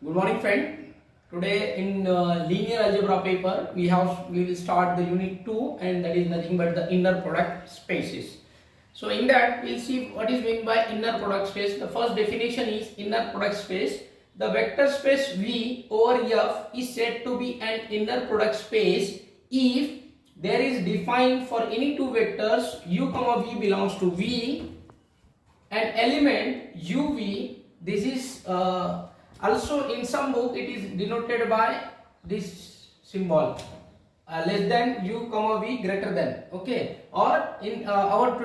Good morning, friend. Today in linear algebra paper, we will start the unit 2, and that is nothing but the inner product spaces. So in that, we'll see what is meant by inner product space. The first definition is inner product space. The vector space V over F is said to be an inner product space if there is defined for any two vectors u comma v belongs to V, an element uv. This is also in some book it is denoted by this symbol, less than u comma v greater than, okay, or in our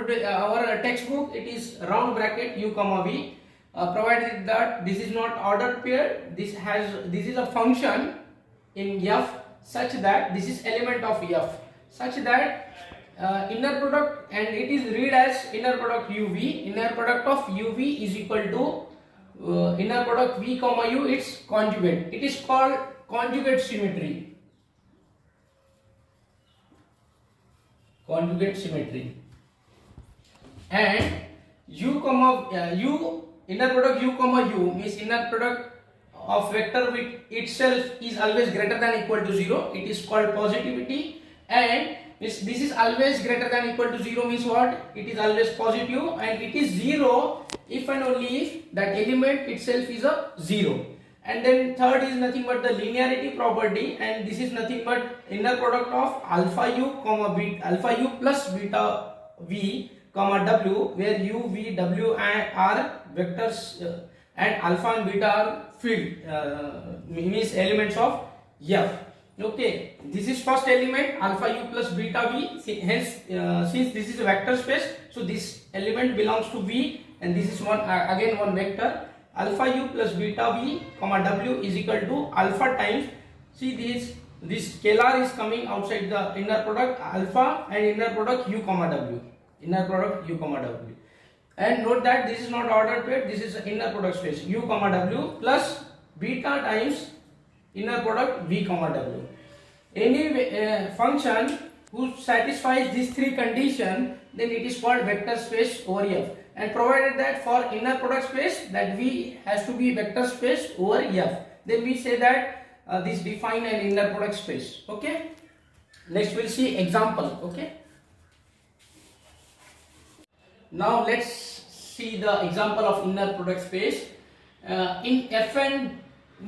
textbook it is round bracket u comma v, provided that this is not ordered pair. This is a function in f such that this is element of f such that inner product, and it is read as inner product uv. Inner product of uv is equal to inner product v comma u, its conjugate. It is called conjugate symmetry. Conjugate symmetry. And u comma u, inner product u comma u means inner product of vector with itself is always greater than equal to 0. It is called positivity. And this is always greater than equal to 0 means what? It is always positive, and it is 0 if and only if that element itself is a 0. And then third is nothing but the linearity property, and this is nothing but inner product of alpha u comma beta, alpha u plus beta v comma w, where u, v, w are vectors and alpha and beta are field, means elements of f. Okay, this is first element alpha u plus beta v. Hence, since this is a vector space, so this element belongs to V, and this is one again one vector. Alpha u plus beta v comma w is equal to alpha times. See this scalar is coming outside the inner product alpha and inner product u comma w. Inner product u comma w. And note that this is not ordered pair. This is inner product space u comma w plus beta times inner product v comma w. Any function who satisfies these three conditions, then it is called vector space over f. And provided that for inner product space, that v has to be vector space over f, then we say that this define an inner product space. Okay. Next we'll see example. Okay. Now let's see the example of inner product space. In Fn,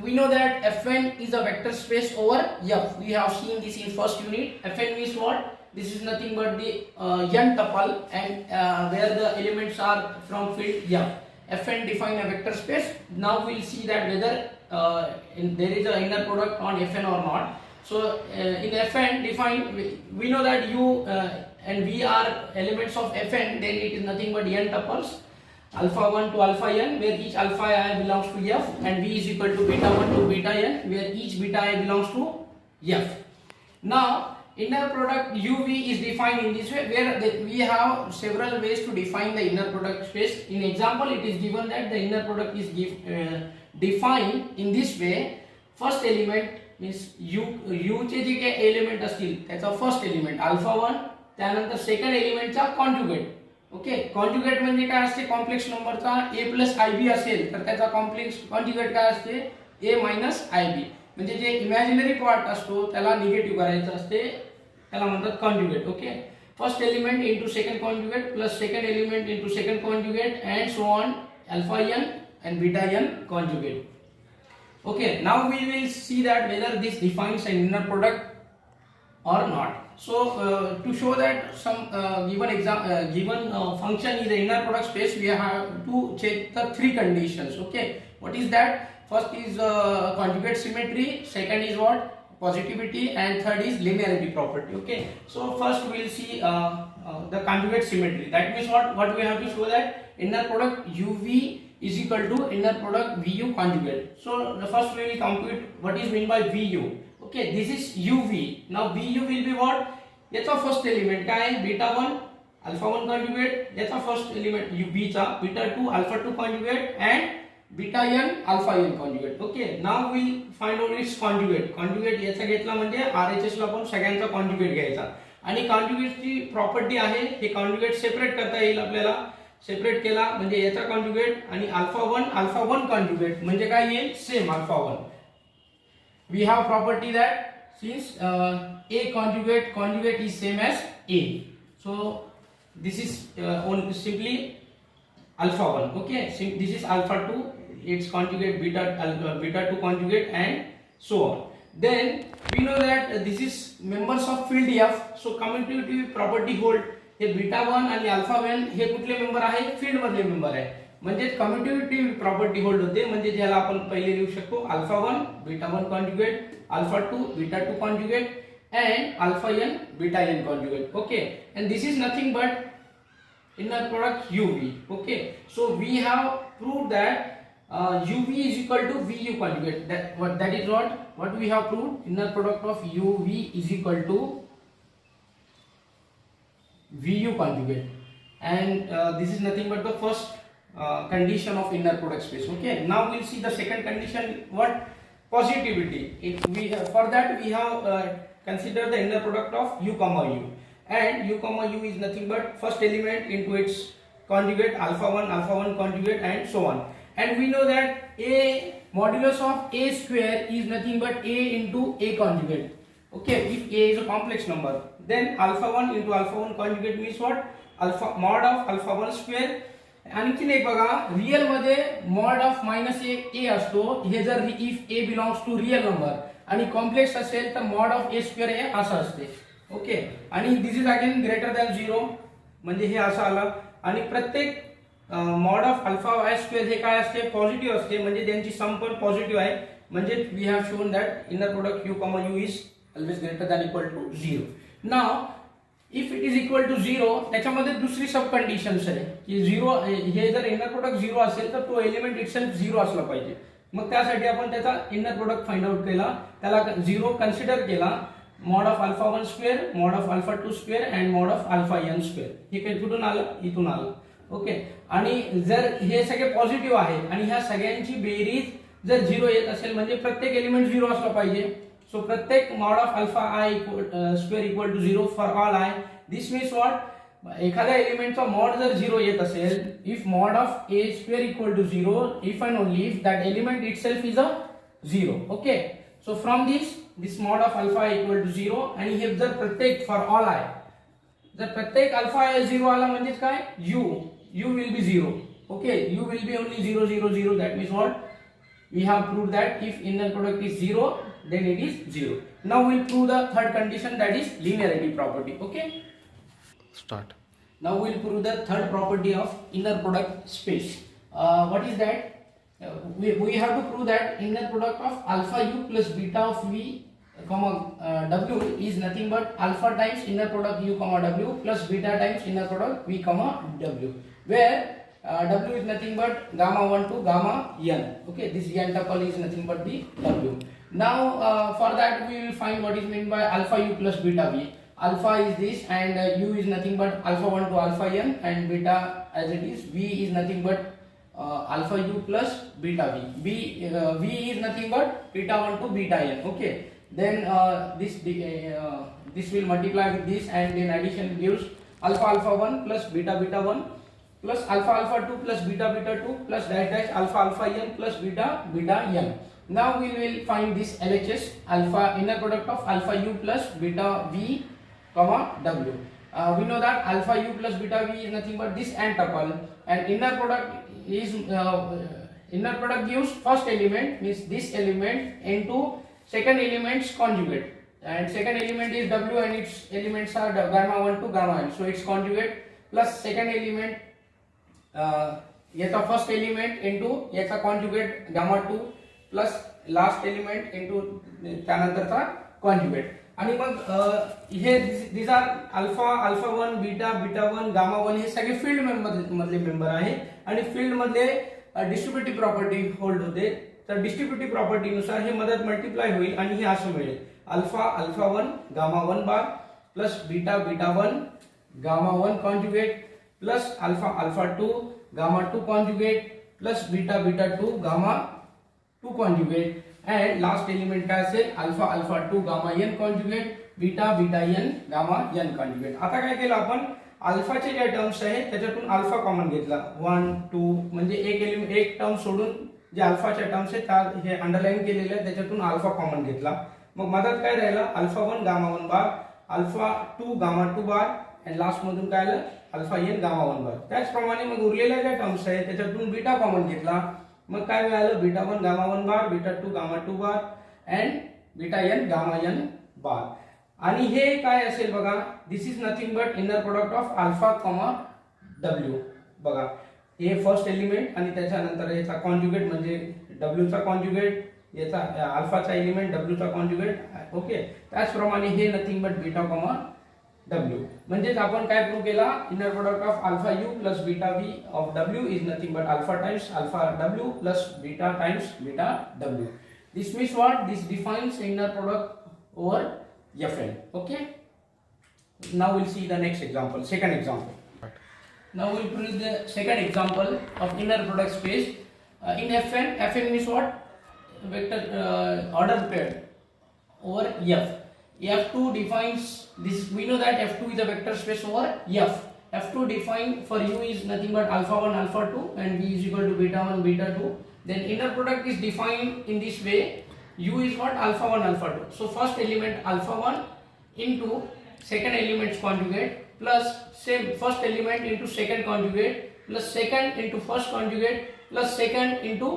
we know that Fn is a vector space over f. We have seen this in first unit. Fn means what? This is nothing but the n tuple, and where the elements are from field f. Fn define a vector space. Now we will see that whether there is an inner product on Fn or not. So in Fn define, we know that u and v are elements of Fn. Then it is nothing but n tuples, alpha 1 to alpha n, where each alpha I belongs to f, and v is equal to beta 1 to beta n, where each beta I belongs to f. Now inner product uv is defined in this way, where we have several ways to define the inner product space. In example, it is given that the inner product is defined in this way. First element means u चे जे काही element असतील त्याचा first element alpha 1, त्यानंतर second एलिमेंटचा conjugate. Okay, conjugate म्हणजे काय असते? Complex नंबरचा a plus ib असेल तर त्याचा कॉम्प्लेक्स कॉन्जुगेट काय असते? a minus ib. म्हणजे जे इमॅजिनरी पार्ट असतो त्याला निगेटिव्ह करायचं असते, त्याला म्हणतात conjugate. Okay, first element into second conjugate plus second element into second conjugate and so on alpha n and beta n conjugate. Okay, now we will see that whether this defines an inner product or not. So to show that some given function is an inner product space, we have to check the three conditions. Okay, what is that? First is conjugate symmetry, second is what? Positivity, and third is linearity property. Okay, so first we will see the conjugate symmetry. That means what we have to show that inner product uv is equal to inner product vu conjugate. So the first we will compute what is meant by vu. Okay, this is uv. Now vu will be what? याचा first element काय आहे? Beta 1 alpha 1 conjugate. याचा first element uv चा beta 2 alpha 2 conjugate and beta n alpha n conjugate. Okay, now we find out its conjugate. Conjugate याचा घेतला म्हणजे RHS ला आपण सगळ्यांचा कॉन्जुगेट घ्यायचा. आणि कॉन्जुगेटची प्रॉपर्टी आहे, हे कॉन्जुगेट सेपरेट करता येईल आपल्याला. सेपरेट केला म्हणजे याचा कॉन्जुगेट आणि अल्फा 1 कॉन्जुगेट म्हणजे काय येईल same alpha 1. We have property that since A conjugate is same as A, so this is simply alpha 1. Okay, so this is alpha 2, its conjugate beta 2 conjugate and so on. Then we know that this is members of field F, so commutative property hold hey beta 1 आणि alpha 1 हे कुठले member आहे field मधले member आहे म्हणजे commutative property hold होते म्हणजे ज्याला आपण पहिले लिहू शकतो alpha 1 beta 1 conjugate alpha 2 beta 2 conjugate and alpha n beta n conjugate. Okay, and this is nothing but inner product uv. Okay, so we have proved that uv is equal to vu conjugate. That is what we have proved. Inner product of uv is equal to vu conjugate, and this is nothing but the first condition of inner product space. Okay, now we'll see the second condition. What? Positivity. For that we have consider the inner product of u comma u, and u comma u is nothing but first element into its conjugate alpha 1 conjugate and so on. And we know that a modulus of a square is nothing but a into a conjugate. Okay, if a is a complex number, then alpha 1 into alpha 1 conjugate means what? Alpha mod of alpha 1 square. आणखीन एक बघा real मध्ये mod of minus ए असतो हे जर if a belongs to real number आणि complex असेल तर मॉड ऑफ ए स्क्वेअर हे असं असते. ओके, आणि this is again greater than 0 म्हणजे हे असं आलं आणि प्रत्येक mod of alpha y square हे काय असते पॉझिटिव्ह असते म्हणजे त्यांची सम पण पॉझिटिव्ह आहे म्हणजे we have shown that inner product u comma u is always greater than equal to 0. Now if it is equal to 0 त्याच्यामध्ये दुसरी सब कंडिशन्स आहे की 0 हे जर इनर प्रोडक्ट 0 असेल तर तो एलिमेंट इटसेल्फ 0 असला पाहिजे. मग त्यासाठी आपण त्याचा इनर प्रोडक्ट फाइंड आउट केला त्याला 0 कन्सिडर केला mod of alpha 1 square mod of alpha 2 square and mod of alpha n square. हे काही कुठून आलं इथून आलं. ओके, आणि जर हे सगळे पॉझिटिव्ह आहे आणि ह्या सगळ्यांची बेरीज जर 0 येत असेल म्हणजे प्रत्येक एलिमेंट 0 असला पाहिजे. सो प्रत्येक mod of alpha i square equal to 0 for all i. This means what एखाद्या एलिमेंटचा मॉड जर 0 येत असेल if mod of a square equal to 0 if and only if that element itself is a 0. Okay, so from this mod of alpha equal to 0 आणि हे जर प्रत्येक for all आय जर प्रत्येक अल्फा आय 0 आला म्हणजे काय you will be 0. Okay, you will be only 0 0 0. That means what we have proved that if inner product is 0 then it is 0. Now we'll prove the third condition, that is linearity property. Okay, Start. now we'll prove the third property of inner product space. What is that? We have to prove that inner product of alpha u plus beta of v comma w is nothing but alpha times inner product u comma w plus beta times inner product v comma w, where w is nothing but gamma 1 to gamma n. Okay, this n tuple is nothing but the w. Now for that we will find what is meant by alpha u plus beta v. Alpha is this and u is nothing but alpha 1 to alpha n and beta as it is v is nothing but alpha u plus beta v. V is nothing but beta 1 to beta n. Okay, then this will multiply with this and then addition gives alpha 1 plus beta 1 plus alpha 2 plus beta 2 plus dash alpha n plus beta n. Now we will find this LHS alpha inner product of alpha u plus beta v comma w. We know that alpha u plus beta v is nothing but this n tuple and inner product gives first element means this element into second element's conjugate and second element is w and its elements are gamma 1 to gamma n, so its conjugate plus second element याचा first element into याचा conjugate gamma 2 plus last element into त्यानंतरचा conjugate आणि मग हे this are alpha 1 beta 1 gamma 1 हे सगळे field मधले member आहे आणि फील्ड मध्ये डिस्ट्रीब्युटिव्ह प्रॉपर्टी होल्ड होते. तर डिस्ट्रीब्युटिव्ह प्रॉपर्टी नुसार हे मदत मल्टिप्लाय होईल आणि हे असं मिळेल alpha 1 gamma 1 bar plus beta 1 gamma 1 conjugate plus alpha 2 gamma 2 conjugate plus beta 2 gamma 2 conjugate and last element काय असेल alpha 2 gamma n conjugate beta n gamma n conjugate. आता काय केलं आपण अल्फाचे ज्या टर्म्स आहेत त्याच्यातून अल्फा कॉमन घेतला 1 2 म्हणजे एक टर्म सोडून जे अल्फाच्या टर्म्स आहेत त्या हे अंडरलाईन केलेले आहेत त्याच्यातून अल्फा कॉमन घेतला. मग मधात काय राहिलं अल्फा 1 गामा 1 बार, अल्फा 2 गामा 2 बार आणि लास्ट मधून काय आलं अल्फा n गामा 1 बार. त्याचप्रमाणे मग उरलेल्या ज्या टर्म्स आहेत त्याच्यातून बीटा कॉमन घेतला. मग काय मिळालं beta 1 gamma 1 bar, beta 2 gamma 2 bar and beta n gamma n बार. आणि हे काय असेल बघा this is nothing but inner product of alpha comma W. बघा हे फर्स्ट एलिमेंट आणि त्याच्यानंतर याचा कॉन्जुगेट म्हणजे डब्ल्यू चा कॉन्जुगेट, याचा अल्फाचा एलिमेंट डब्ल्यू चा कॉन्जुगेट. ओके, त्याचप्रमाणे हे nothing but beta comma W. म्हणजेच आपण काय प्रूव्ह केला inner product of alpha U plus beta V of W is nothing but alpha times alpha W plus beta times beta W. This means what this defines inner product over Fn. Okay, now we'll see the next example, second example. Now we'll prove the second example of inner product space in Fn means what vector order paired over F. F2 defines this, we know that F2 is a vector space over F. F2 defined for U is nothing but alpha 1 alpha 2 and V is equal to beta 1 beta 2. Then inner product is defined in this way. U is what alpha 1 alpha 2. So first element alpha 1 into second element's conjugate plus same first element into second conjugate plus second into first conjugate plus second into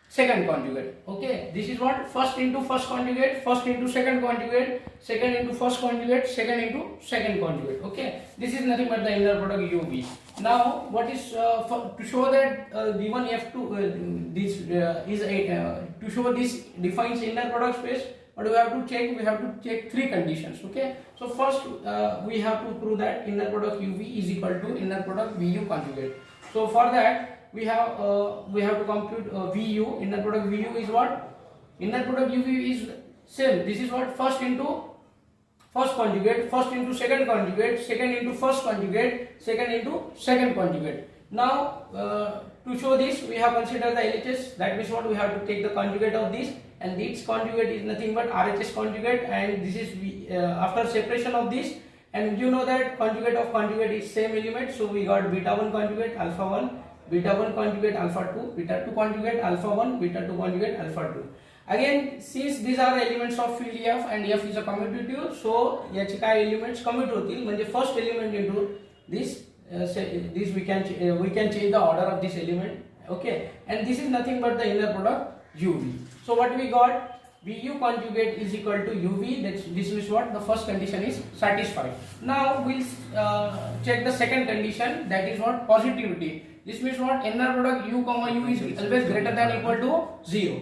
second conjugate. Okay, this is what first into first conjugate, first into second conjugate, second into first conjugate, second into second conjugate. Okay, this is nothing but the inner product UV. Now what is to show that given F2 this is a to show this defines inner product space, what we have to check, we have to check three conditions. Okay, so first we have to prove that inner product UV is equal to inner product VU conjugate. So for that we have to compute VU. Inner product VU is what inner product UV is same. This is what first into first conjugate, first into second conjugate, second into first conjugate, second into second conjugate. Now to show this we have considered the LHS. That means what we have to take the conjugate of this, and this conjugate is nothing but RHS conjugate, and this is after separation of this, and you know that conjugate of conjugate is same element, so we got beta 1 conjugate alpha 1, beta 1 conjugate alpha 2, beta 2 conjugate alpha 1, beta 2 conjugate alpha 2. Again, since these are elements of field F and F is a commutative, so याचे काय elements commute होतील, म्हणजे first element into this this we can change the order of this element. Okay, and this is nothing but the inner product UV. So what we got, VU conjugate is equal to UV. This means what the first condition is satisfied. Now we'll check the second condition, that is what positivity. This means what inner product U comma U is always greater than equal to 0.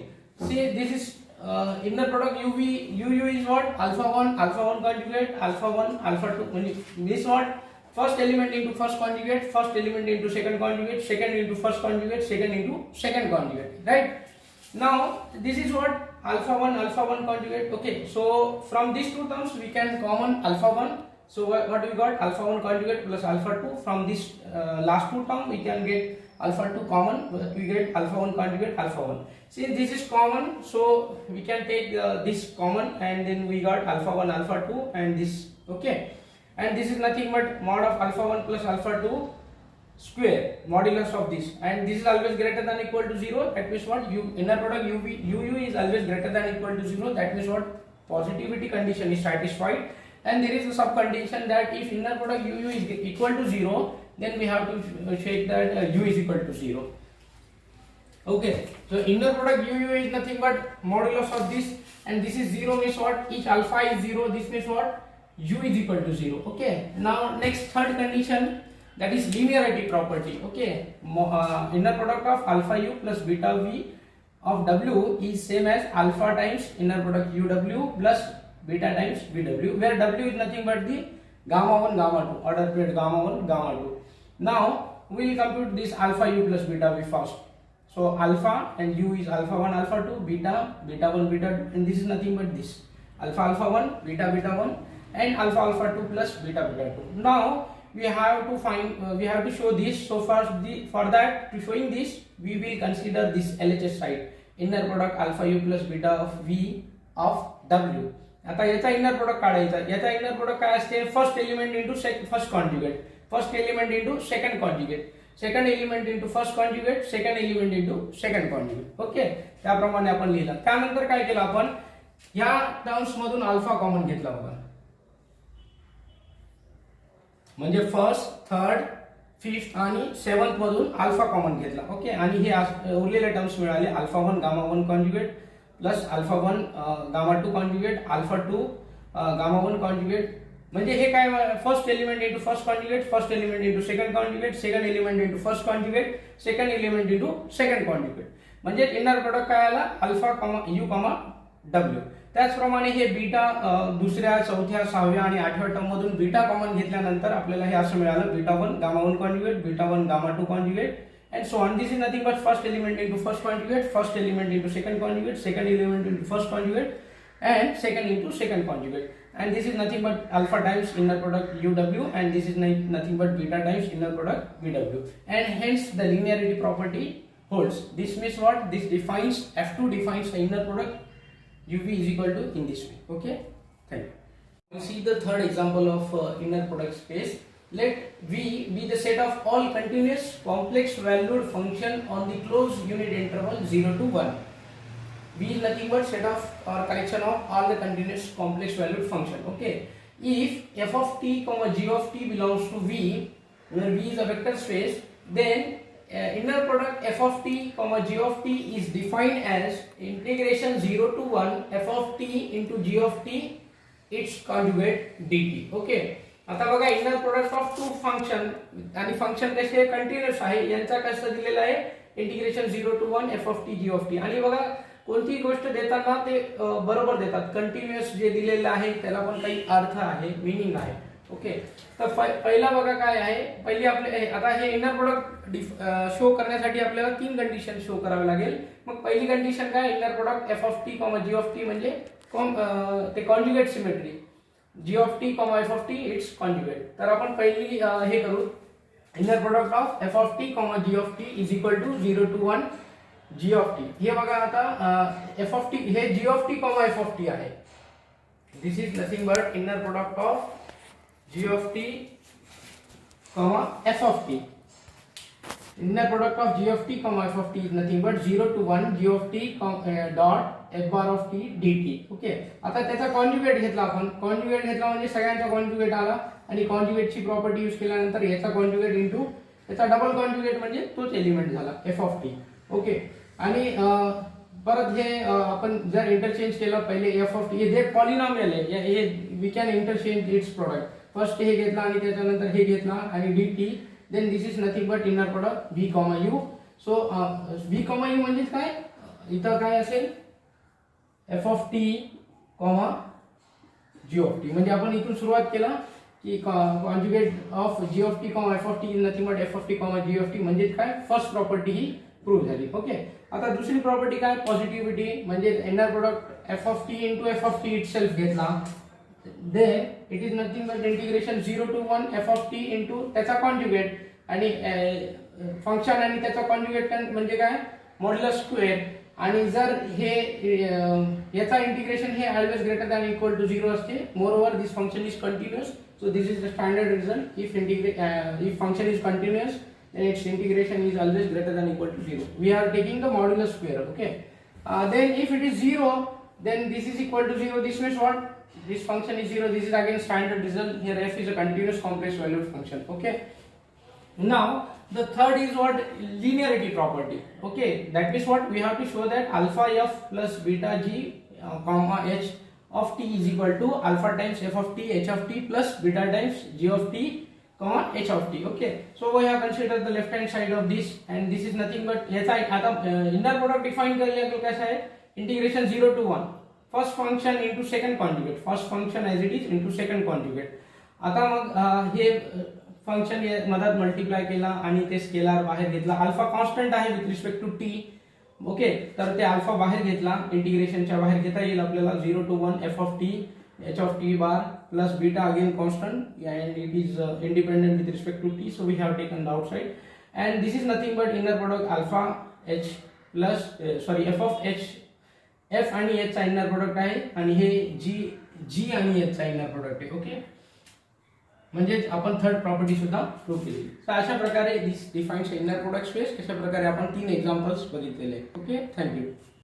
See, this is inner product UV. UU is what alpha 1 conjugate, alpha 1 alpha 2. This what first element into first conjugate, first element into second conjugate, second into first conjugate, second into second conjugate. Right? Now this is what alpha 1 conjugate. Okay, so from these two terms we can common alpha 1. So what we got alpha 1 conjugate plus alpha 2. From this last two term we can get alpha 2 common, we get alpha 1 conjugate alpha 1. Since this is common, so we can take this common, and then we got alpha 1 alpha 2 and this. Okay, and this is nothing but mod of alpha 1 plus alpha 2 square, modulus of this, and this is always greater than equal to 0. That means what inner product UU is always greater than equal to 0. That means what positivity condition is satisfied. And there is a sub condition that if inner product UU is equal to 0, then we have to check that U is equal to 0. Okay, so inner product UU is nothing but modulus of this, and this is 0 means what each alpha is 0. This means what U is equal to 0. Okay, now next third condition, that is linearity property. Okay, inner product of alpha U plus beta V of W is same as alpha times inner product UW plus beta times BW, where W is nothing but the gamma 1 gamma 2, order paired gamma 1 gamma 2. Now we will compute this alpha U plus beta V first. So alpha and U is alpha 1 alpha 2, beta 1 beta 2, and this is nothing but this alpha 1 beta 1 and alpha 2 plus beta 2. Now we have to find we have to show this. So first for that, to showing this, we will consider this LHS side, inner product alpha U plus beta of V of W. आता याचा inner product काढायचा. याचा inner product काय असते, first element into first conjugate. First element into second conjugate, second element into first conjugate, second element into second conjugate. Okay, त्याप्रमाणे आपण लिहिलं. त्यानंतर काय केलं आपण, या टर्म्स मधून अल्फा कॉमन घेतला बघा, म्हणजे फर्स्ट, थर्ड, फिफ्थ आणि सेवन्थ मधून अल्फा कॉमन घेतला. ओके, आणि हे उरलेले टर्म्स मिळाले alpha 1 gamma 1 conjugate plus alpha 1 gamma 2 conjugate, alpha 2 gamma 1 conjugate. म्हणजे हे काय, first element into first conjugate, first element into second conjugate, second element into first conjugate, second element into second conjugate. म्हणजे inner product काय आला, alpha comma you comma W. त्याचप्रमाणे हे beta दुसऱ्या, चौथ्या, सहाव्या आणि आठव्या टर्म मधून बीटा कॉमन घेतल्यानंतर आपल्याला हे असं मिळालं, beta 1 gamma 1 conjugate, beta 1 gamma 2 conjugate and so on. This is nothing but first element into first conjugate, first element into second conjugate, second element into first conjugate and second into second conjugate. And this is nothing but alpha times inner product UW, and this is nothing but beta times inner product BW. And hence the linearity property holds. This means what? This defines, F2 defines the inner product UV is equal to in this way. Okay, thank you. We see the third example of inner product space. Let V be the set of all continuous complex valued function on the closed unit interval 0 to 1. V is nothing but set of or collection of all the continuous complex valued function. Okay, if f of t comma g of t belongs to V, where V is a vector space, then inner product f of t comma g of t is defined as integration 0 to 1 f of t into g of t its conjugate dt. Okay, आता बघा, inner product of two function, आणि function कसे continuous आहे, यांचा कसं दिलेलं आहे, integration 0 to 1 f of t g of t. आणि बघा, कोणतीही गोष्ट देताना ते बरोबर देतात, कंटिन्युअस जे दिलेलं आहे त्याला पण काही अर्थ आहे, मीनिंग आहे. ओके, तर पहिला बघा काय आहे, पहिली आपले आता हे इनर प्रोडक्ट शो करण्यासाठी आपल्याला 3 कंडिशन शो करावे लागेल. मग पहिली कंडिशन काय, inner product f of t g of t म्हणजे ते conjugate symmetry, g of t f of t its conjugate. तर आपण पहिली हे करू, inner product of f of t g of t is equal to 0 to 1 g of t. हे बघा, आता f of t हे g of t f of t आहे. This is nothing but inner product of g of t f of t. Inner product of g of t f of t is nothing but 0 to 1 g of t dot f bar of t dt. Okay, आता त्याचा conjugate घेतला आपण, conjugate घेतला म्हणजे सगळ्यांचा conjugate आला, आणि कॉन्जुगेटची property use केल्यानंतर याचा कॉन्जुगेट इंटू याचा डबल कॉन्जुगेट म्हणजे तोच एलिमेंट झाला f of t. ओके, आणि परत हे आपण जर इंटरचेंज केलं, पहिले f of t हे पॉलिनॉमियल आहे, हे we can interchange its product. First हे घेतला आणि त्याच्यानंतर हे घेतला आणि dt, then this is nothing but inner product v comma u. So v comma u म्हणजे काय, इथं काय असेल, f of t g of t. म्हणजे आपण इथून सुरुवात केला की conjugate of g of t f of t is nothing but f of t g of t, म्हणजे काय, फर्स्ट प्रॉपर्टी ही प्रूव्ह झाली. ओके, आता दुसरी प्रॉपर्टी काय, पॉझिटिव्हिटी, म्हणजे inner product f of t into f of t itself घेतला, then it is nothing but integration 0 to 1 f of t into त्याचा conjugate, आणि फंक्शन आणि त्याचा कॉन्जुगेट म्हणजे काय, मॉड्युलस स्क्वेअर. आणि जर हे याचा इंटिग्रेशन हे always greater than equal to 0 असते. Moreover this function is continuous, so this is the standard result. If function is continuous then its integration is always greater than equal to 0. We are taking the modulus square. Okay, then if it is 0, then this is equal to 0. This means what, this function is 0. This is again standard result. Here f is a continuous complex valued function. Okay, now the third is what, linearity property. Okay, that means what, we have to show that alpha f plus beta g comma h of t is equal to alpha times f of t h of t plus beta times g of t h of t. Okay, so we have considered the left hand side of this, and this is nothing but याचा आता inner product define करले तो कैसा है, integration 0 to 1 first function into second conjugate, first function as it is into second conjugate. आता मग हे function मधात multiply केला आणि ते स्केलर बाहेर घेतला, अल्फा कॉन्स्टंट आहे with respect to t. Okay, तर ते अल्फा बाहेर घेतला, इंटिग्रेशनच्या बाहेर घेता येईल आपल्याला 0 to 1 f of t h of t bar plus beta again constant, and it is independent with respect to t, so we have taken the outside, and this is nothing but inner product alpha h plus f of h, f आणि h चा inner product आहे, आणि हे g आणि h चा inner product आहे. Okay, म्हणजेच आपण third property सुद्धा प्रूव्ह केली. तर अशा प्रकारे this defines inner product space. अशा प्रकारे आपण 3 एक्झाम्पल्स बघितलेले. Okay, thank you.